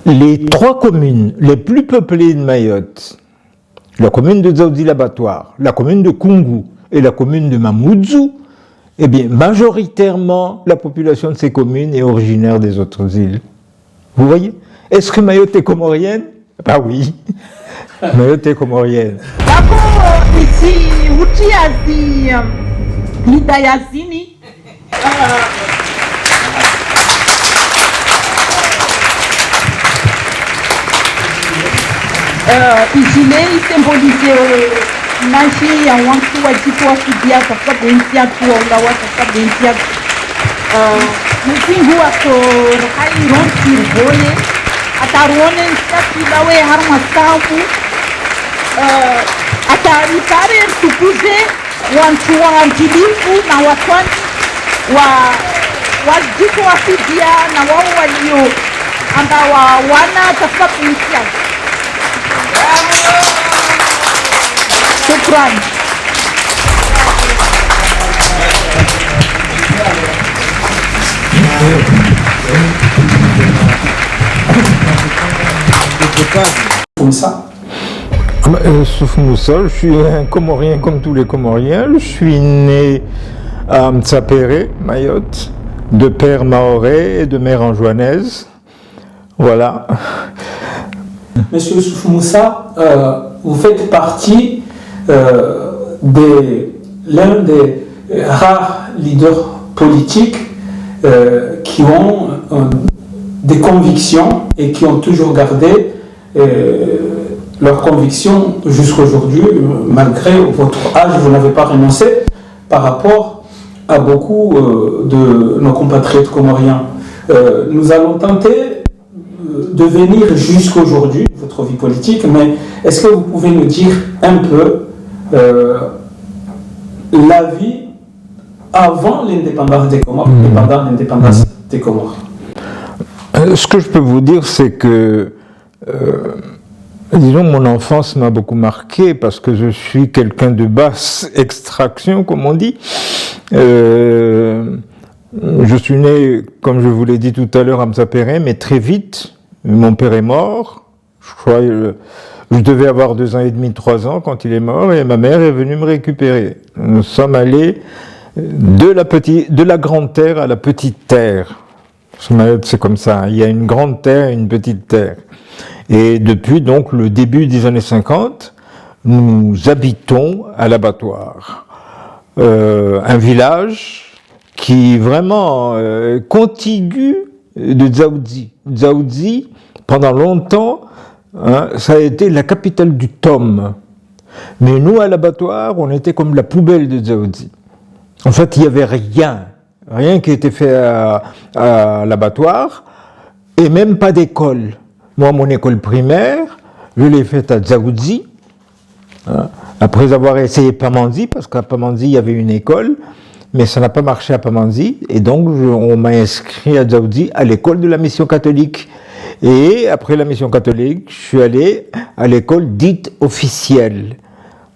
Les trois communes les plus peuplées de Mayotte, la commune de Dzaoudzi-l'Abattoir, la commune de Koungou et la commune de Mamoudzou, eh bien, majoritairement, la population de ces communes est originaire des autres îles. Vous voyez? Est-ce que Mayotte est comorienne? Ben oui, Mayotte est comorienne. D'accord, ici, Uchiazi, Lidayazini. Ijile isembolise mashi ya wantu wajikuwa kudia katika benki yatu waulawa katika benki yatu msingu wako rahai ronsi rhone atarone nsakilawe harma sabu ataripare tukuze wantu waangilifu na watwani wajikuwa kudia na wao walio ambawa wana katika benki yatu. Shukran. Souf Moussa, je suis un Comorien comme tous les Comoriens. Je suis né à Mtsapéré, Mayotte, de père mahorais et de mère anjouanaise. Voilà. Monsieur Souf Moussa, vous faites partie l'un des rares leaders politiques qui ont des convictions et qui ont toujours gardé leurs convictions jusqu'à aujourd'hui. Malgré votre âge, vous n'avez pas renoncé par rapport à beaucoup de nos compatriotes comoriens. Nous allons tenter de venir jusqu'à aujourd'hui, votre vie politique, mais est-ce que vous pouvez nous dire un peu la vie avant l'indépendance des Comores et pendant l'indépendance des Comores? Ce que je peux vous dire, c'est que, disons, mon enfance m'a beaucoup marqué parce que je suis quelqu'un de basse extraction, comme on dit. Je suis né, comme je vous l'ai dit tout à l'heure, à Mtsapéré, mais très vite. Mon père est mort, je crois, je devais avoir 2 ans et demi, 3 ans quand il est mort, et ma mère est venue me récupérer. Nous sommes allés de la grande terre à la petite terre. C'est comme ça, il y a une grande terre et une petite terre. Et depuis donc le début des années 50, nous habitons à l'Abattoir. Un village qui vraiment contigu de Dzaoudzi. Dzaoudzi, pendant longtemps, hein, ça a été la capitale du Tom. Mais nous, à l'Abattoir, on était comme la poubelle de Dzaoudzi. En fait, il n'y avait rien qui était fait à l'Abattoir, et même pas d'école. Moi, mon école primaire, je l'ai faite à Dzaoudzi, hein, après avoir essayé Pamandzi, parce qu'à Pamandzi, il y avait une école, mais ça n'a pas marché à Pamandzi, et donc on m'a inscrit à Dzaoudzi à l'école de la mission catholique. Et après la mission catholique, je suis allé à l'école dite officielle.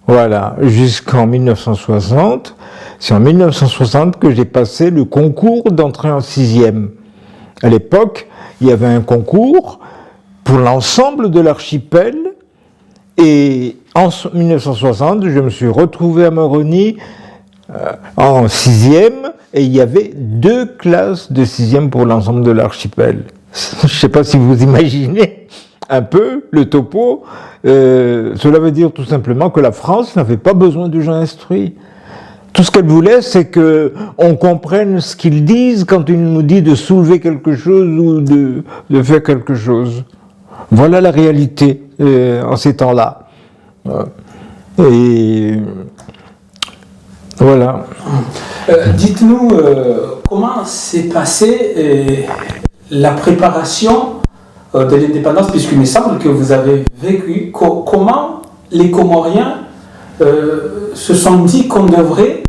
Voilà, jusqu'en 1960. C'est en 1960 que j'ai passé le concours d'entrée en 6e. À l'époque, il y avait un concours pour l'ensemble de l'archipel, et en 1960, je me suis retrouvé à Moroni en 6e, et il y avait 2 classes de 6e pour l'ensemble de l'archipel. Je ne sais pas si vous imaginez un peu le topo. Cela veut dire tout simplement que la France n'avait pas besoin de gens instruits. Tout ce qu'elle voulait, c'est qu'on comprenne ce qu'ils disent quand ils nous disent de soulever quelque chose ou de faire quelque chose. Voilà la réalité en ces temps-là. Et voilà. Dites-nous comment s'est passée la préparation de l'indépendance, puisqu'il me semble que vous avez vécu. Comment les Comoriens se sont dit qu'on devrait,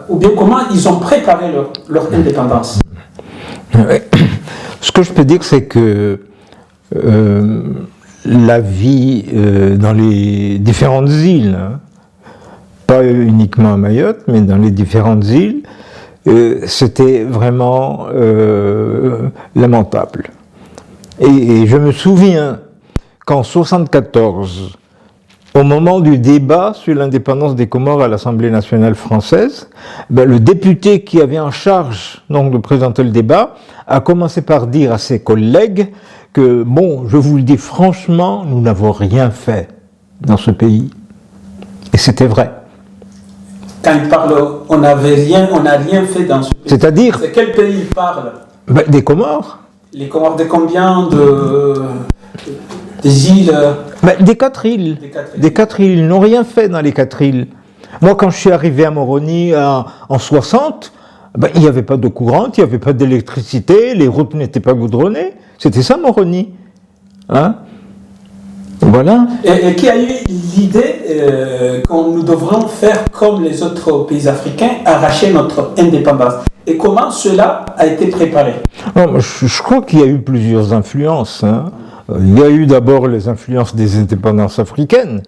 ou bien comment ils ont préparé leur indépendance? Ce que je peux dire, c'est que la vie dans les différentes îles, hein, pas uniquement à Mayotte, mais dans les différentes îles, c'était vraiment lamentable. Et je me souviens qu'en 1974, au moment du débat sur l'indépendance des Comores à l'Assemblée nationale française, le député qui avait en charge donc, de présenter le débat a commencé par dire à ses collègues que, bon, je vous le dis franchement, nous n'avons rien fait dans ce pays. Et c'était vrai. Quand il parle, on n'a rien fait dans ce pays. C'est-à-dire, C'est quel pays il parle? Des Comores. Les Comores de combien des îles? Des 4 îles. Des 4 îles. Ils n'ont rien fait dans les 4 îles. Moi, quand je suis arrivé à Moroni en 60, il n'y avait pas d'eau courante, il n'y avait pas d'électricité, les routes n'étaient pas goudronnées. C'était ça, Moroni. Hein? Voilà. Et qui a eu l'idée que nous devrions faire comme les autres pays africains, arracher notre indépendance? Et comment cela a été préparé? Je crois qu'il y a eu plusieurs influences. Hein. Il y a eu d'abord les influences des indépendances africaines.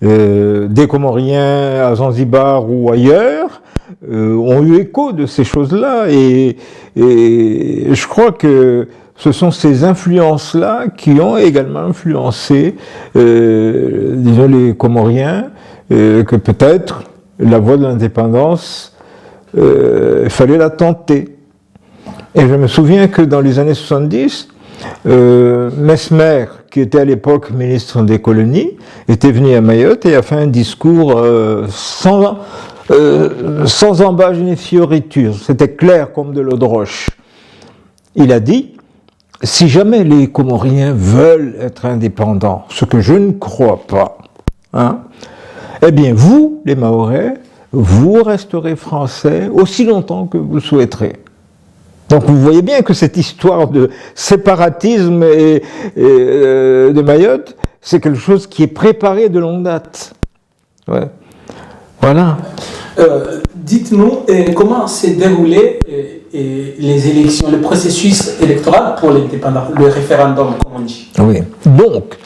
Des Comoriens à Zanzibar ou ailleurs ont eu écho de ces choses-là. Et je crois que ce sont ces influences-là qui ont également influencé, disons, les Comoriens, que peut-être la voie de l'indépendance, il fallait la tenter. Et je me souviens que dans les années 70, Mesmer, qui était à l'époque ministre des colonies, était venu à Mayotte et a fait un discours sans embâche ni fioriture. C'était clair comme de l'eau de roche. Il a dit: si jamais les Comoriens veulent être indépendants, ce que je ne crois pas, hein, eh bien vous, les Mahorais, vous resterez français aussi longtemps que vous le souhaiterez. Donc vous voyez bien que cette histoire de séparatisme de Mayotte, c'est quelque chose qui est préparé de longue date. Ouais. Voilà. Dites-nous comment s'est déroulé les élections, le processus électoral pour l'indépendance, le référendum, comme on dit. Oui. Donc,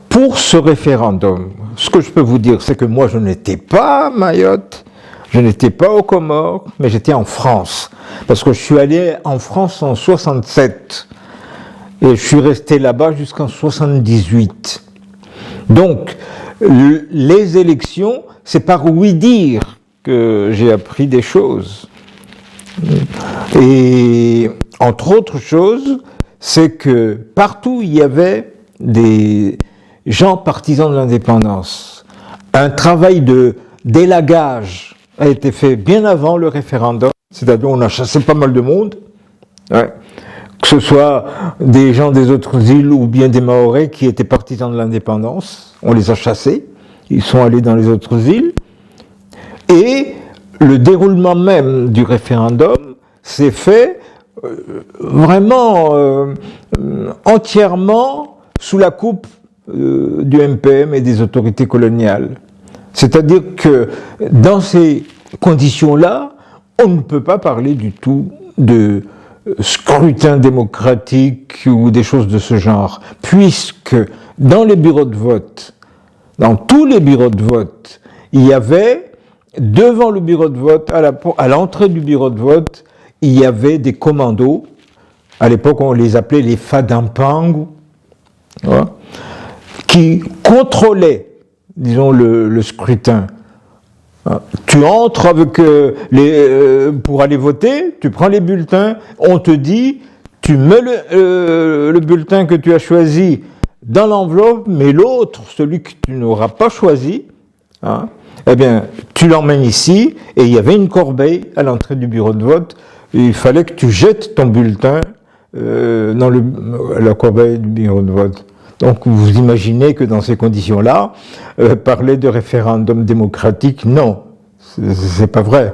pour ce référendum, ce que je peux vous dire, c'est que moi, je n'étais pas à Mayotte, je n'étais pas aux Comores, mais j'étais en France. Parce que je suis allé en France en 67. Et je suis resté là-bas jusqu'en 78. Donc, les élections, c'est par oui-dire que j'ai appris des choses. Et entre autres choses, c'est que partout il y avait des gens partisans de l'indépendance. Un travail d'élagage a été fait bien avant le référendum, c'est-à-dire on a chassé pas mal de monde, ouais. Que ce soit des gens des autres îles ou bien des Mahorais qui étaient partisans de l'indépendance, on les a chassés, ils sont allés dans les autres îles, et le déroulement même du référendum s'est fait vraiment entièrement sous la coupe du MPM et des autorités coloniales. C'est-à-dire que dans ces conditions-là, on ne peut pas parler du tout de scrutin démocratique ou des choses de ce genre, puisque dans les bureaux de vote, dans tous les bureaux de vote, il y avait, devant le bureau de vote, à l'entrée du bureau de vote, il y avait des commandos. À l'époque, on les appelait les Fadampangu, ouais, qui contrôlaient, disons, le scrutin. Tu entres avec pour aller voter, tu prends les bulletins, on te dit, tu mets le bulletin que tu as choisi dans l'enveloppe, mais l'autre, celui que tu n'auras pas choisi, hein, eh bien, tu l'emmènes ici, et il y avait une corbeille à l'entrée du bureau de vote, et il fallait que tu jettes ton bulletin dans la corbeille du bureau de vote. Donc vous imaginez que dans ces conditions-là, parler de référendum démocratique, non, c'est pas vrai.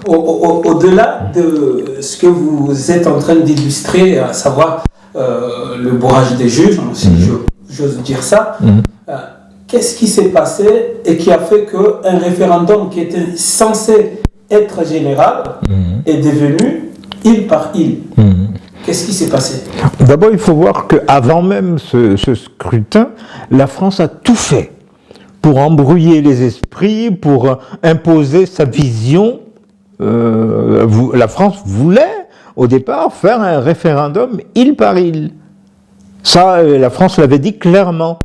Au-delà de ce que vous êtes en train d'illustrer, à savoir le bourrage des juges, si j'ose dire ça, qu'est-ce qui s'est passé et qui a fait qu'un référendum qui était censé être général est devenu île par île? Qu'est-ce qui s'est passé? D'abord, il faut voir qu'avant même ce scrutin, la France a tout fait pour embrouiller les esprits, pour imposer sa vision. La France voulait, au départ, faire un référendum île par île. Ça, la France l'avait dit clairement.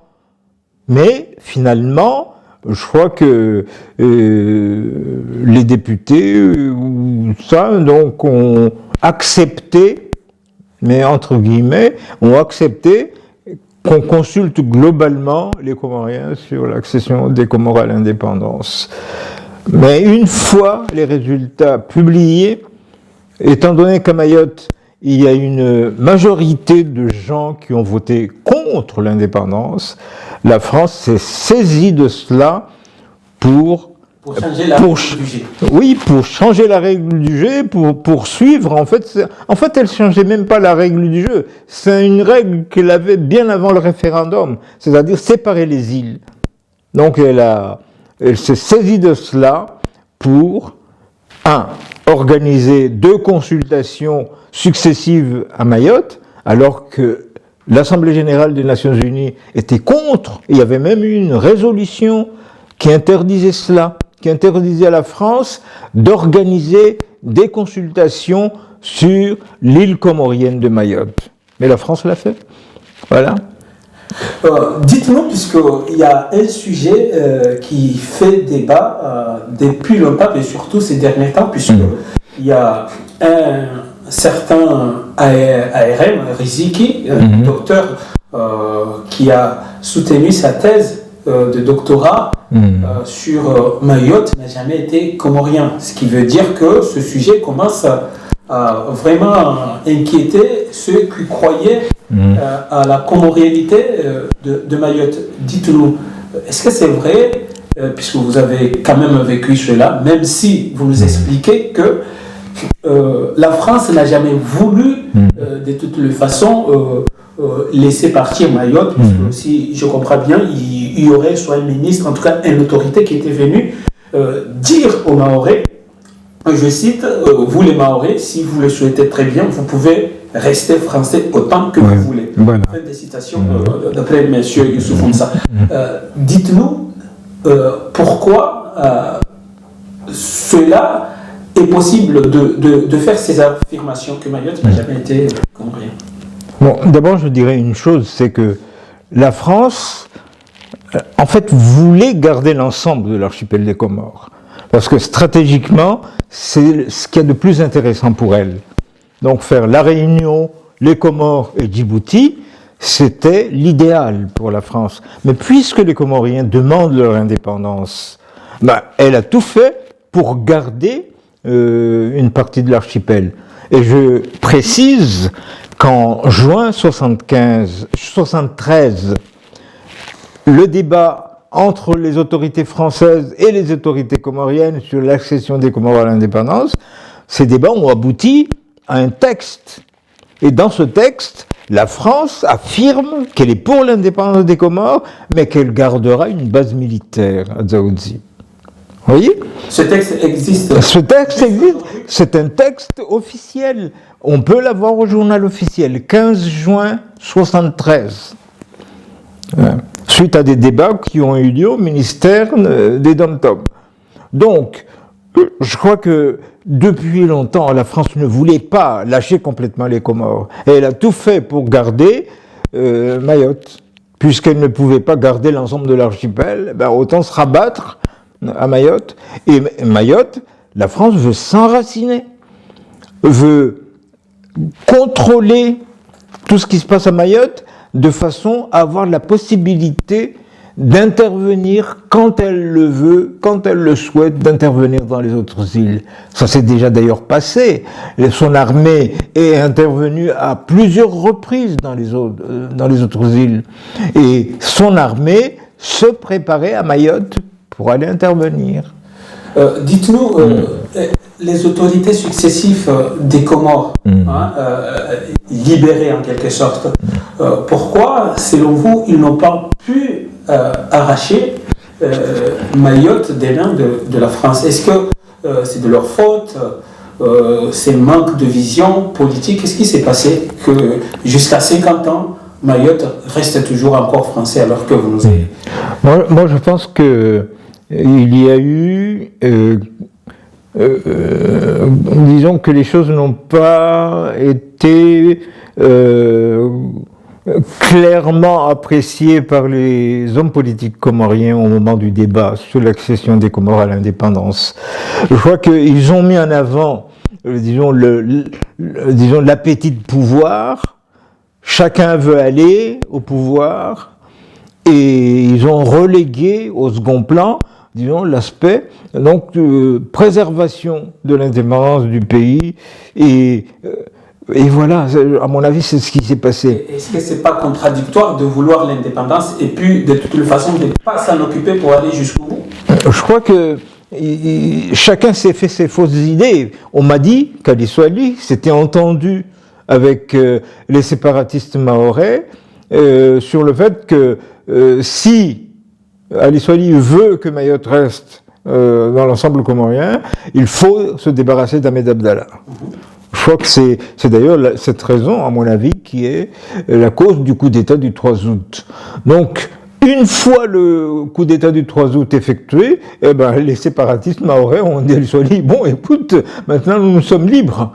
Mais finalement, je crois que les députés, donc, ont accepté, mais entre guillemets, ont accepté qu'on consulte globalement les Comoriens sur l'accession des Comores à l'indépendance. Mais une fois les résultats publiés, étant donné qu'à Mayotte, il y a une majorité de gens qui ont voté contre l'indépendance, la France s'est saisie de cela pour changer la règle du jeu. Oui, pour changer la règle du jeu, pour suivre. En fait, elle changeait même pas la règle du jeu. C'est une règle qu'elle avait bien avant le référendum, c'est-à-dire séparer les îles. Donc elle s'est saisie de cela pour organiser 2 consultations successives à Mayotte, alors que l'Assemblée générale des Nations unies était contre. Il y avait même eu une résolution qui interdisait cela, qui interdisait à la France d'organiser des consultations sur l'île comorienne de Mayotte. Mais la France l'a fait. Voilà. Dites-nous, puisqu'il y a un sujet qui fait débat depuis longtemps, et surtout ces derniers temps, puisqu'il y a un certain ARM, Riziki, docteur, qui a soutenu sa thèse de doctorat sur Mayotte, n'a jamais été comorien. Ce qui veut dire que ce sujet commence à vraiment inquiéter ceux qui croyaient à la comorialité de Mayotte. Dites-nous, est-ce que c'est vrai, puisque vous avez quand même vécu cela, même si vous nous expliquez que la France n'a jamais voulu, de toutes les façons, laisser partir Mayotte, puisque si je comprends bien, il y aurait soit un ministre, en tout cas une autorité qui était venue dire aux Mahorais, je cite, vous les Mahorais, si vous le souhaitez très bien, vous pouvez rester français autant que vous voulez. Voilà. Fin des citations d'après M. Youssouf Moussa. Dites-nous pourquoi cela est possible de faire ces affirmations que Mayotte n'a jamais été comorien. Bon, d'abord, je dirais une chose, c'est que la France, en fait, voulait garder l'ensemble de l'archipel des Comores. Parce que stratégiquement, c'est ce qu'il y a de plus intéressant pour elle. Donc faire la Réunion, les Comores et Djibouti, c'était l'idéal pour la France. Mais puisque les Comoriens demandent leur indépendance, elle a tout fait pour garder une partie de l'archipel. Et je précise qu'en juin 73, le débat entre les autorités françaises et les autorités comoriennes sur l'accession des Comores à l'indépendance, ces débats ont abouti à un texte. Et dans ce texte, la France affirme qu'elle est pour l'indépendance des Comores, mais qu'elle gardera une base militaire à Dzaoudzi. Vous voyez ? Ce texte existe. Ce texte existe. C'est un texte officiel. On peut l'avoir au journal officiel, 15 juin 73. Suite à des débats qui ont eu lieu au ministère des Dom-Tom. Donc, je crois que depuis longtemps, la France ne voulait pas lâcher complètement les Comores. Et elle a tout fait pour garder Mayotte. Puisqu'elle ne pouvait pas garder l'ensemble de l'archipel, autant se rabattre à Mayotte. Et Mayotte, la France veut s'enraciner, veut contrôler tout ce qui se passe à Mayotte de façon à avoir la possibilité d'intervenir quand elle le veut, quand elle le souhaite, d'intervenir dans les autres îles. Ça s'est déjà d'ailleurs passé. Son armée est intervenue à plusieurs reprises dans les autres îles. Et son armée se préparait à Mayotte pour aller intervenir. Dites-nous, les autorités successives des Comores, libérées en quelque sorte, pourquoi, selon vous, ils n'ont pas pu arracher Mayotte des mains de la France? Est-ce que c'est de leur faute? C'est manque de vision politique? Qu'est-ce qui s'est passé que jusqu'à 50 ans, Mayotte reste toujours encore français alors que vous nous avez... Moi, je pense que il y a eu, disons que les choses n'ont pas été clairement apprécié par les hommes politiques comoriens au moment du débat sur l'accession des Comores à l'indépendance. Je crois qu'ils ont mis en avant, disons, l'appétit de pouvoir. Chacun veut aller au pouvoir et ils ont relégué au second plan, disons, l'aspect donc de préservation de l'indépendance du pays et voilà, à mon avis, c'est ce qui s'est passé. Est-ce que c'est pas contradictoire de vouloir l'indépendance et puis de toute façon de ne pas s'en occuper pour aller jusqu'au bout? Je crois que chacun s'est fait ses fausses idées. On m'a dit qu'Ali Soili s'était entendu avec les séparatistes mahorais sur le fait que si Ali Soili veut que Mayotte reste dans l'ensemble comorien, il faut se débarrasser d'Ahmed Abdallah. Je crois que c'est d'ailleurs cette raison, à mon avis, qui est la cause du coup d'État du 3 août. Donc, une fois le coup d'État du 3 août effectué, eh ben, les séparatistes mahorais ont dit à Ali Soili, bon, écoute, maintenant nous sommes libres.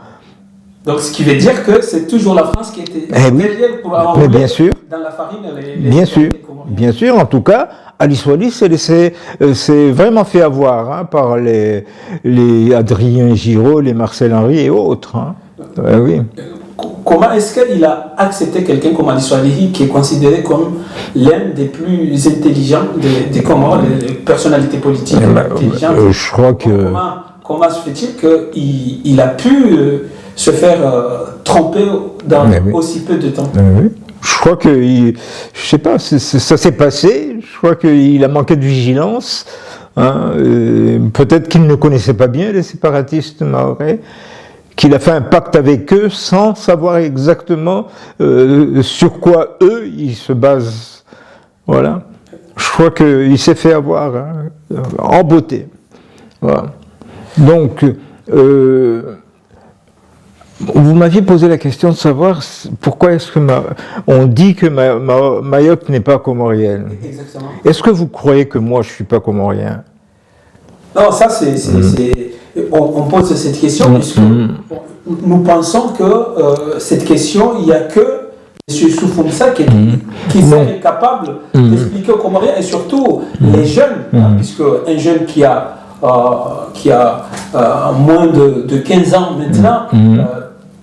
Donc, ce qui veut dire que c'est toujours la France qui était derrière pour avoir bien sûr, dans la farine bien sûr, en tout cas, Ali Soili s'est vraiment fait avoir par les Adrien Giraud, les Marcel Henry et autres. Oui. Comment est-ce qu'il a accepté quelqu'un comme Ali Soili, qui est considéré comme l'un des plus intelligents des Comores, les personnalités politiques intelligentes? Je crois que... Comment se fait-il qu'il a pu se faire tromper dans aussi peu de temps? Oui. Je crois que, je sais pas, ça s'est passé. Je crois qu'il a manqué de vigilance. Peut-être qu'il ne connaissait pas bien les séparatistes mahorais, qu'il a fait un pacte avec eux sans savoir exactement sur quoi eux ils se basent. Voilà. Je crois qu'il s'est fait avoir en beauté. Voilà. Donc, vous m'aviez posé la question de savoir pourquoi est-ce que on dit que Mayotte n'est pas comorienne. Exactement. Est-ce que vous croyez que moi je suis pas comorien? Non, ça on pose cette question puisque nous pensons que cette question, il n'y a que M. Soufoumsa qui serait capable d'expliquer aux Comoriens et surtout les jeunes, puisque un jeune qui a moins de 15 ans maintenant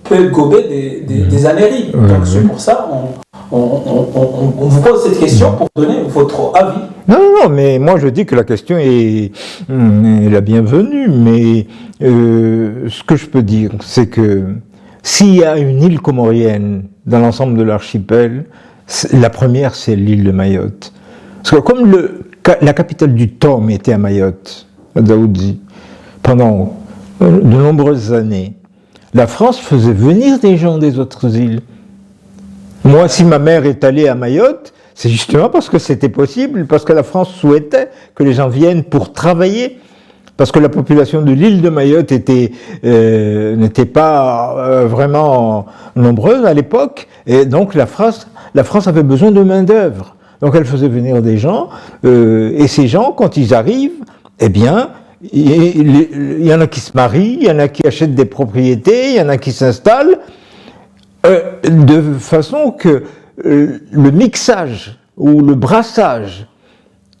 peut gober des âneries. Donc c'est pour ça on vous pose cette question pour donner votre avis. Non, mais moi je dis que la question est la bienvenue, mais ce que je peux dire, c'est que s'il y a une île comorienne dans l'ensemble de l'archipel, la première c'est l'île de Mayotte. Parce que comme la capitale du Tom était à Mayotte, à Daoudzi, pendant de nombreuses années, la France faisait venir des gens des autres îles. Moi, si ma mère est allée à Mayotte, c'est justement parce que c'était possible, parce que la France souhaitait que les gens viennent pour travailler, parce que la population de l'île de Mayotte n'était pas vraiment nombreuse à l'époque, et donc la France avait besoin de main-d'œuvre. Donc elle faisait venir des gens, et ces gens, quand ils arrivent, eh bien, il y en a qui se marient, il y en a qui achètent des propriétés, il y en a qui s'installent, de façon que le mixage ou le brassage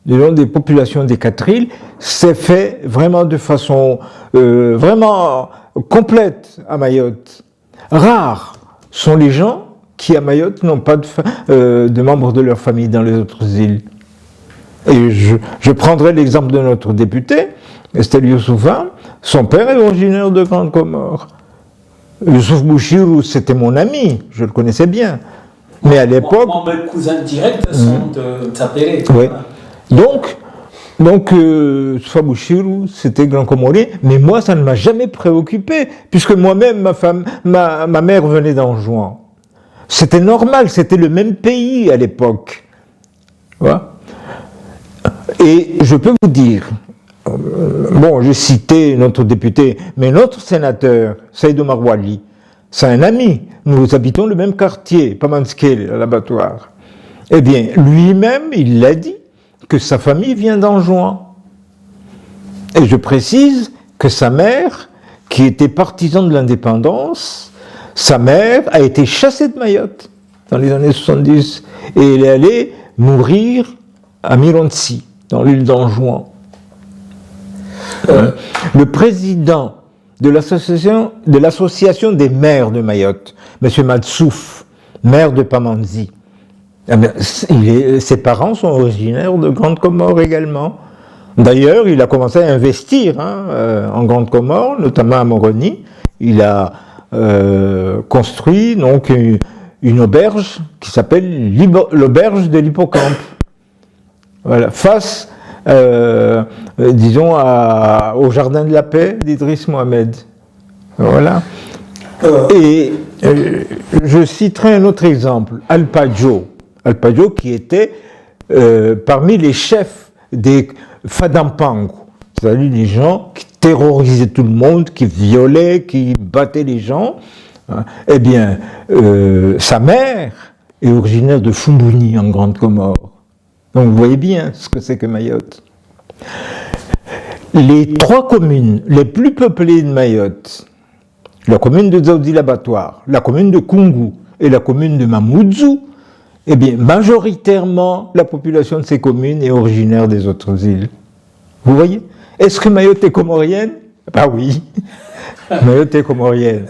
des populations des 4 îles s'est fait vraiment de façon vraiment complète à Mayotte. Rares sont les gens qui à Mayotte n'ont pas de membres de leur famille dans les autres îles. Et je prendrai l'exemple de notre député, Estelle Youssoufa. Son père est originaire de Grande Comore. Youssouf Bouchirou, c'était mon ami, je le connaissais bien. Mais à l'époque... Mes cousins directs sont de Tsapéré. Oui. Donc Youssouf Bouchirou, c'était Grand Comorien, mais moi, ça ne m'a jamais préoccupé, puisque moi-même, ma mère venait d'Anjouan. C'était normal, c'était le même pays à l'époque. Voilà. Et je peux vous dire, bon, j'ai cité notre député, mais notre sénateur, Saïd Omar Wali, c'est un ami. Nous habitons le même quartier, Pamanskele, à l'abattoir. Eh bien, lui-même, il l'a dit, que sa famille vient d'Anjouan. Et je précise que sa mère, qui était partisane de l'indépendance, sa mère a été chassée de Mayotte. dans les années 70, et il est allé mourir à Mironsi, dans l'île d'Anjouan. Le président de l'association des maires de Mayotte, M. Madsouf, maire de Pamandzi, ses parents sont originaires de Grande Comore également. D'ailleurs, il a commencé à investir en Grande Comore, notamment à Moroni. Il a construit donc une auberge qui s'appelle l'auberge de l'Hippocampe. Voilà, face, disons, au Jardin de la Paix d'Idriss Mohamed. Voilà. Et je citerai un autre exemple, Alpajo. Alpajo qui était parmi les chefs des Fadampango, c'est-à-dire les gens qui terrorisaient tout le monde, qui violaient, qui battaient les gens. Eh bien, sa mère est originaire de Fumbuni, en Grande Comore. Donc vous voyez bien ce que c'est que Mayotte. Les 3 communes les plus peuplées de Mayotte, la commune de Dzaoudzi-l'Abattoir, la commune de Kungu et la commune de Mamoudzou, eh bien, majoritairement, la population de ces communes est originaire des autres îles. Vous voyez? Est-ce que Mayotte est comorienne? Ben oui, Mayotte est comorienne.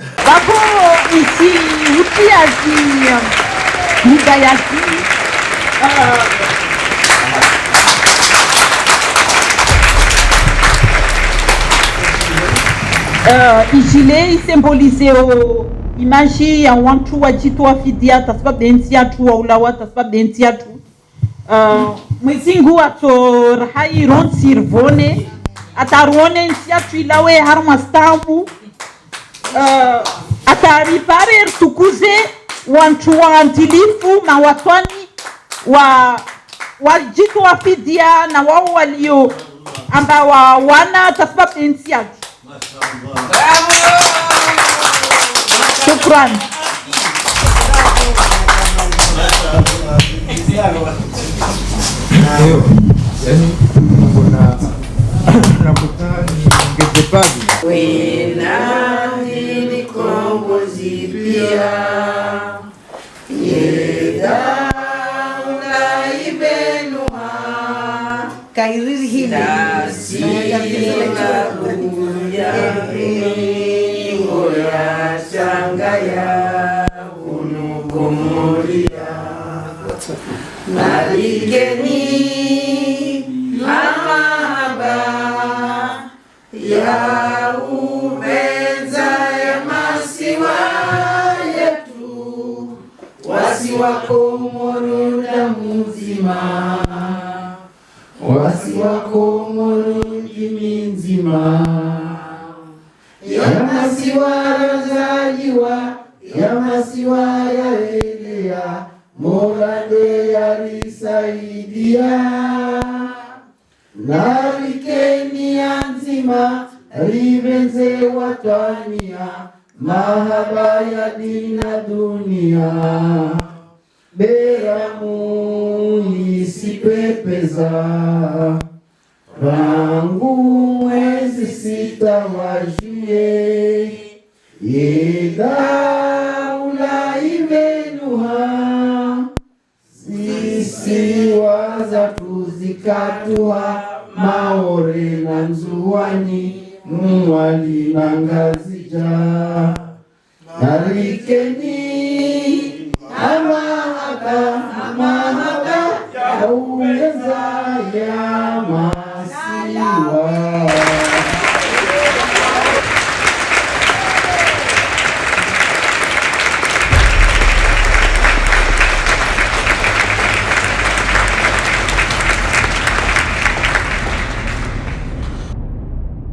Ici, il symbolise imagine ya watu wajitoa fidia tasbab densi yatu wa ulawa tasbab densi yatu mwizingu ato rahai ron sirvone atarone nsi yatu ilawe harma stampu ataripare tukuze wantu wa antilifu mawatwani wajitoa fidia na wao walio ambao wana tasbab densi yatu. Shukran. Naligeni amaba ya ubeza ya masiwa yetu wasiwa Komoro damu nzima wasiwa Komoro ndimi nzima ya masiwa razajiwa ya masiwa ya elea Morade yalisaidia Narikeni anzima Rivenze watania Mahaba ya dina dunia Beramu isipepeza Rangu mwezi sita wajue Yedaula imenuha Sisi waza tuzikatua maore na nzuwani mwali na ngazija Narikeni amahaba ya uweza ya masiwa